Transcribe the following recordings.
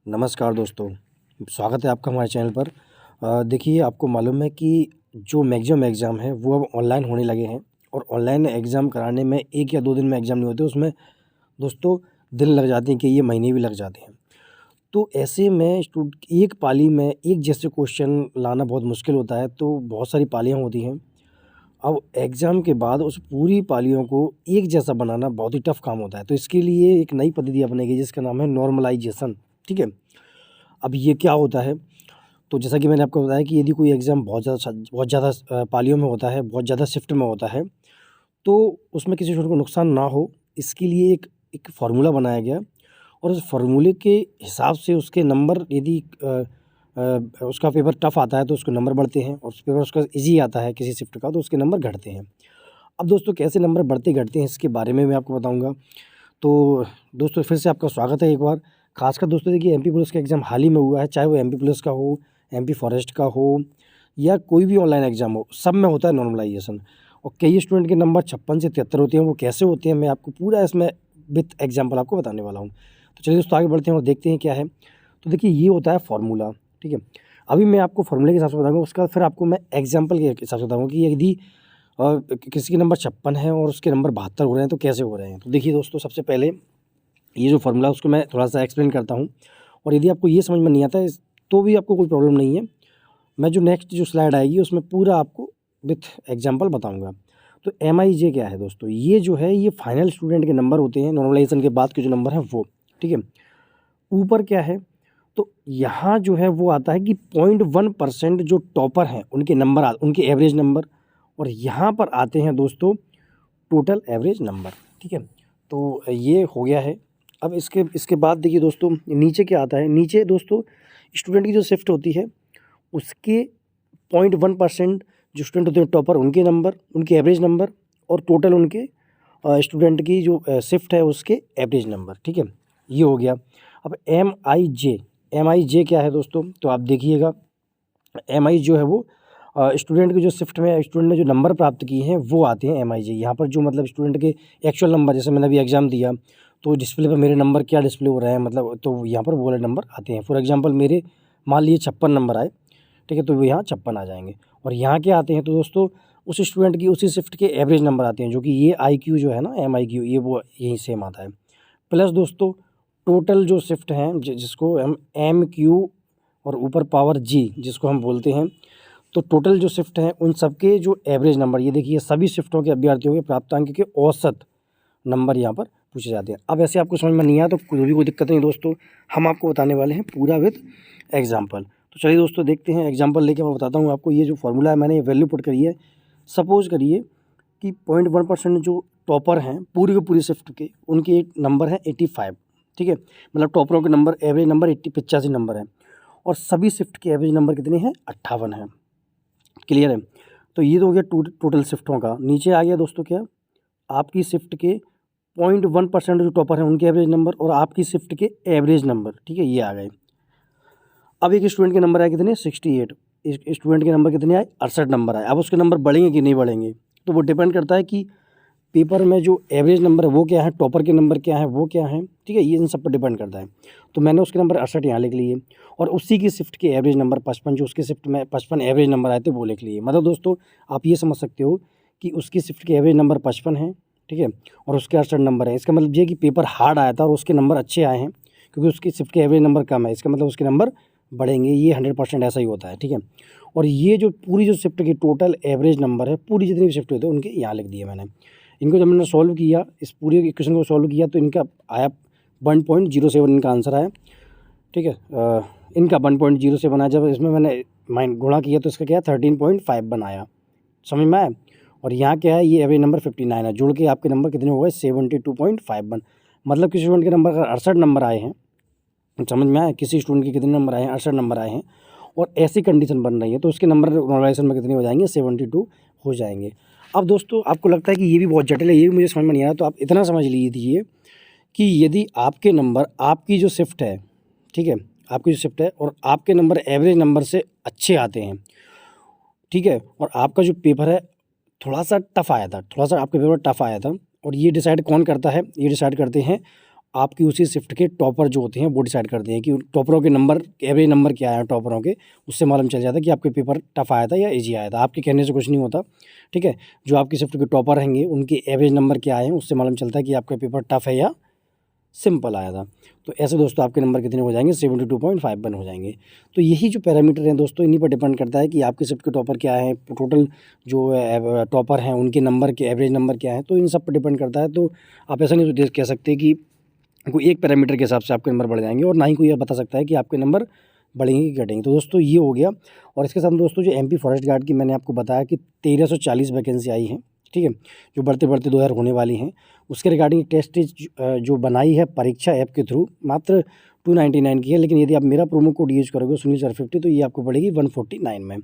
नमस्कार दोस्तों, स्वागत है आपका हमारे चैनल पर। देखिए, आपको मालूम है कि जो मैक्सिमम एग्ज़ाम है वो अब ऑनलाइन होने लगे हैं और ऑनलाइन एग्ज़ाम कराने में 1 या 2 दिन में एग्ज़ाम नहीं होते, उसमें दोस्तों दिन लग जाते हैं, कि ये महीने भी लग जाते हैं। तो ऐसे में एक पाली में एक जैसे क्वेश्चन लाना बहुत मुश्किल होता है, तो बहुत सारी पालियाँ होती हैं। अब एग्ज़ाम के बाद उस पूरी पालियों को एक जैसा बनाना बहुत ही टफ़ काम होता है, तो इसके लिए एक नई पद्धति अपनाई गई जिसका नाम है नॉर्मलाइज़ेशन। ठीक है? अब ये क्या होता है, तो जैसा कि मैंने आपको बताया कि यदि कोई एग्ज़ाम बहुत ज़्यादा पालियों में होता है, बहुत ज़्यादा शिफ्ट में होता है, तो उसमें किसी स्टूडेंट को नुकसान ना हो, इसके लिए एक एक फ़ॉर्मूला बनाया गया और उस फ़ॉर्मूले के हिसाब से उसके नंबर यदि उसका पेपर टफ़ आता है तो उसके नंबर बढ़ते हैं, और पेपर उसका ईज़ी आता है किसी शिफ्ट का तो उसके नंबर घटते हैं। अब दोस्तों, कैसे नंबर बढ़ते घटते हैं इसके बारे में मैं आपको बताऊँगा। तो दोस्तों, फिर से आपका स्वागत है एक बार। ख़ासकर दोस्तों, देखिए, एमपी पुलिस का एग्ज़ाम हाल ही में हुआ है, चाहे वो एमपी पुलिस का हो, एमपी फॉरेस्ट का हो या कोई भी ऑनलाइन एग्ज़ाम हो, सब में होता है नॉर्मलाइज़ेशन। और कई स्टूडेंट के नंबर 56 से 73 होते हैं। वो कैसे होते हैं, मैं आपको पूरा इसमें विथ एग्ज़ाम्पल आपको बताने वाला हूँ। तो चलिए दोस्तों, आगे बढ़ते हैं और देखते हैं क्या है। तो देखिए, ये होता है फ़ॉर्मूला, ठीक है। अभी मैं आपको फ़ॉर्मूले के हिसाब से बताऊँगा, उसके बाद फिर आपको मैं एग्ज़ाम्पल के हिसाब से बताऊँगा कि यदि किसी के नंबर 56 हैं और उसके नंबर 72 हो रहे हैं तो कैसे हो रहे हैं। तो देखिए दोस्तों, सबसे पहले ये जो फ़ॉर्मूला है उसको मैं थोड़ा-सा एक्सप्लेन करता हूँ, और यदि आपको ये समझ में नहीं आता है तो भी आपको कोई प्रॉब्लम नहीं है। मैं जो नेक्स्ट जो स्लाइड आएगी उसमें पूरा आपको विथ एग्ज़ाम्पल बताऊँगा। तो एमआईजे क्या है दोस्तों? ये जो है, ये फाइनल स्टूडेंट के नंबर होते हैं, नॉर्मलाइज़ेशन के बाद के जो नंबर हैं वो, ठीक है। ऊपर क्या है, तो यहाँ जो है वो आता है कि 0.1% जो टॉपर हैं उनके नंबर उनके एवरेज नंबर, और यहाँ पर आते हैं दोस्तों टोटल एवरेज नंबर, ठीक है। तो ये हो गया है। अब इसके इसके बाद देखिए दोस्तों, नीचे क्या आता है। नीचे दोस्तों, स्टूडेंट की जो शिफ्ट होती है उसके 0.1% जो स्टूडेंट होते हैं टॉपर, उनके नंबर, उनके एवरेज नंबर, और टोटल उनके स्टूडेंट की जो शिफ्ट है उसके एवरेज नंबर, ठीक है। ये हो गया। अब एम आई जे क्या है दोस्तों? तो आप देखिएगा, एम आई जो है वो स्टूडेंट की जो शिफ्ट में स्टूडेंट ने जो नंबर प्राप्त किए हैं वो आते हैं एम आई जे। यहाँ पर जो मतलब स्टूडेंट के एक्चुअल नंबर, जैसे मैंने अभी एग्ज़ाम दिया तो डिस्प्ले पर मेरे नंबर क्या डिस्प्ले हो रहे हैं, मतलब तो यहाँ पर वो वाले नंबर आते हैं। फॉर एग्जांपल, मेरे मान लीजिए 56 नंबर आए, ठीक है, तो वो यहाँ 56 आ जाएंगे। और यहाँ क्या आते हैं, तो दोस्तों उस स्टूडेंट की उसी शिफ्ट के एवरेज नंबर आते हैं, जो कि ये आई क्यू जो है ना, एम आई क्यू, ये वो यही सेम आता है। प्लस दोस्तों, टोटल जो शिफ्ट हैं जिसको हम एम क्यू और ऊपर पावर जी जिसको हम बोलते हैं, तो टोटल जो शिफ्ट हैं उन सबके जो एवरेज नंबर, ये देखिए, सभी शिफ्टों के अभ्यर्थियों के प्राप्तांक के औसत नंबर यहाँ पर पूछे जाते हैं। अब ऐसे आपको समझ में नहीं आया तो कोई दिक्कत नहीं दोस्तों, हम आपको बताने वाले हैं पूरा विद एग्जाम्पल। तो चलिए दोस्तों, देखते हैं एग्जाम्पल लेके मैं बताता हूँ आपको। ये जो फॉर्मूला है, मैंने ये वैल्यू पुट करी है। सपोज़ करिए कि 0.1% जो टॉपर हैं पूरी के पूरी शिफ्ट के, उनके एक नंबर है 85, ठीक है। मतलब टॉपरों के नंबर, एवरेज नंबर 85 नंबर है, और सभी शिफ्ट के एवरेज नंबर कितने हैं? 58 हैं। क्लियर है? तो ये तो हो गया टोटल शिफ्टों का। नीचे आ गया दोस्तों क्या, आपकी शिफ्ट के 0.1% जो टॉपर हैं उनके एवरेज नंबर, और आपकी शिफ्ट के एवरेज नंबर, ठीक है, ये आ गए। अब एक स्टूडेंट के नंबर आए कितने? 68। स्टूडेंट के नंबर कितने आए? 68 नंबर आए। अब उसके नंबर बढ़ेंगे कि नहीं बढ़ेंगे, तो वो डिपेंड करता है कि पेपर में जो एवरेज नंबर है वो क्या है, टॉपर के नंबर क्या है, वो क्या है, ठीक है, ये इन सब पर डिपेंड करता है। तो मैंने उसके नंबर 68 यहाँ लिख लिए, और उसी की शिफ्ट के एवरेज नंबर 55, जो उसके शिफ्ट में 55 एवरेज नंबर आए थे वो लिख लिए। मतलब दोस्तों, आप ये समझ सकते हो कि उसकी शिफ्ट के एवरेज नंबर 55 है, ठीक है, और उसके 68 नंबर है। इसका मतलब ये कि पेपर हार्ड आया था और उसके नंबर अच्छे आए हैं, क्योंकि उसकी शिफ्ट के एवरेज नंबर कम है, इसका मतलब उसके नंबर बढ़ेंगे। ये 100% ऐसा ही होता है, ठीक है। और ये जो पूरी जो शिफ्ट की टोटल एवरेज नंबर है, पूरी जितनी भी शिफ्ट होते हैं उनके यहाँ लिख दिए मैंने। इनको जब मैंने सॉल्व किया, इस पूरे इक्वेशन को सॉल्व किया, तो इनका आया 1.07 इनका आंसर आया, ठीक है। इनका 1.07 आया। जब इसमें मैंने गुणा किया तो इसका क्या है, 13.5 बनाया। समझ में आया? और यहाँ क्या है, ये एवरेज नंबर 59 है। जुड़ के आपके नंबर कितने हो गए? 72.51। मतलब किसी स्टूडेंट के नंबर अगर 68 नंबर आए हैं, समझ में आया? किसी स्टूडेंट के कितने नंबर आए हैं? 68 नंबर आए हैं, और ऐसी कंडीशन बन रही है, तो उसके नंबर नॉर्मलाइजेशन में कितने हो जाएंगे? 72 हो जाएंगे। अब दोस्तों, आपको लगता है कि ये भी बहुत जटिल है, ये भी मुझे समझ में नहीं आ रहा, तो आप इतना समझ लीजिए कि यदि आपके नंबर, आपकी जो शिफ्ट है, ठीक है, आपकी जो शिफ्ट है और आपके नंबर एवरेज नंबर से अच्छे आते हैं, ठीक है, और आपका जो पेपर है थोड़ा सा टफ आया था, थोड़ा सा आपका पेपर टफ आया था, और ये डिसाइड कौन करता है? ये डिसाइड करते हैं आपकी उसी शिफ्ट के टॉपर जो होते हैं वो डिसाइड करते हैं कि टॉपरों के नंबर, एवरेज नंबर क्या आए हैं टॉपरों के, उससे मालूम चल जाता है कि आपके पेपर टफ आया था या ईजी आया था। आपके कहने से कुछ नहीं होता, ठीक है। जो आपकी शिफ्ट के टॉपर रहेंगे उनके एवरेज नंबर क्या आए हैं उससे मालूम चलता है कि आपका पेपर टफ है या सिंपल आया था। तो ऐसे दोस्तों आपके नंबर कितने हो जाएंगे, 72.51 हो जाएंगे। तो यही जो पैरामीटर हैं दोस्तों, इन्हीं पर डिपेंड करता है कि आपके शिफ्ट के टॉपर क्या है, टोटल जो टॉपर हैं उनके नंबर के एवरेज नंबर क्या है, तो इन सब पर डिपेंड करता है। तो आप ऐसा नहीं तो कह सकते कि कोई एक पैरामीटर के हिसाब से आपके नंबर बढ़ जाएंगे, और ना ही कोई ये बता सकता है कि आपके नंबर बढ़ेंगे कि घटेंगे। तो दोस्तों ये हो गया। और इसके साथ दोस्तों जो एमपी फॉरेस्ट गार्ड की मैंने आपको बताया कि 1340 वैकेंसी आई हैं, ठीक है, जो बढ़ते बढ़ते 2000 होने वाली हैं। उसके रिगार्डिंग टेस्ट जो बनाई है परीक्षा ऐप के थ्रू, मात्र 299 की है। लेकिन यदि आप मेरा प्रोमो कोड यूज़ करोगे सुनील सर 50, तो ये आपको पड़ेगी 149 में,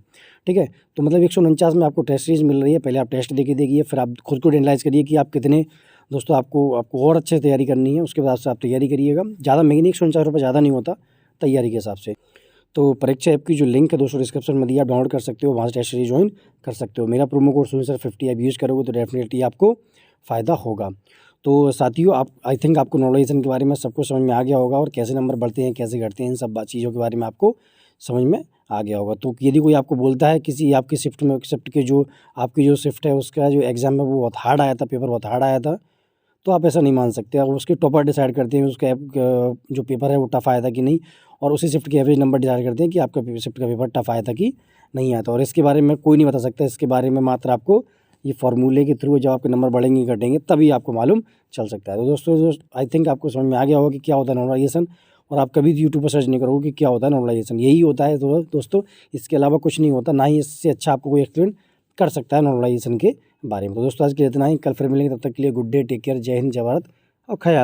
ठीक है। तो मतलब 149 में आपको टेस्ट सीरीज मिल रही है। पहले आप टेस्ट देके देखिए, फिर आप खुद को एनालाइज करिए कि आप कितने, दोस्तों आपको और अच्छे से तैयारी करनी है, उसके बाद से आप तैयारी करिएगा। ज़्यादा महंगी नहीं, 149 रुपये ज़्यादा नहीं होता तैयारी के हिसाब से। तो परीक्षा ऐप की जो लिंक है दोस्तों डिस्क्रिप्शन में दिया, आप डाउनलोड कर सकते हो, वहाँ से टेस्ट सीरीज ज्वाइन कर सकते हो। मेरा प्रोमो कोड सुनील सर 50 आप यूज़ करोगे तो डेफिनेटली आपको फ़ायदा होगा। तो साथियों, आप आई थिंक आपको नॉर्मलाइजेशन के बारे में सबको समझ में आ गया होगा, और कैसे नंबर बढ़ते हैं कैसे घटते हैं, इन सब चीज़ों के बारे में आपको समझ में आ गया होगा। तो यदि कोई आपको बोलता है किसी आपकी शिफ्ट के जो आपकी जो शिफ्ट है उसका जो एग्ज़ाम है वो बहुत हार्ड आया था, पेपर बहुत हार्ड आया था, तो आप ऐसा नहीं मान सकते। और उसके टॉपर डिसाइड करते हैं उसका जो पेपर है वो टफ आया था कि नहीं, और उसी शिफ्ट के एवरेज नंबर डिसाइड करते हैं कि आपका शिफ्ट का पेपर टफ आया था कि नहीं आया था। और इसके बारे में कोई नहीं बता सकता, इसके बारे में मात्र आपको ये फार्मूले के थ्रू जब आपके नंबर बढ़ेंगे घटेंगे तभी आपको मालूम चल सकता है। तो दोस्तों आई थिंक आपको समझ में आ गया होगा कि क्या होता है नॉर्मलाइजेशन, और आप कभी यूट्यूब पर सर्च नहीं करोगे कि क्या होता है नॉर्मलाइजेशन, यही होता है दोस्तों, इसके अलावा कुछ नहीं होता, ना ही इससे अच्छा आपको कोई एक्सप्लेन कर सकता है नॉर्मलाइजेशन के बारे में। तो दोस्तों आज के लिए इतना ही, कल फिर मिलेंगे, तब तक के लिए गुड डे, टेक केयर, जय हिंद, जय भारत, और ख्याल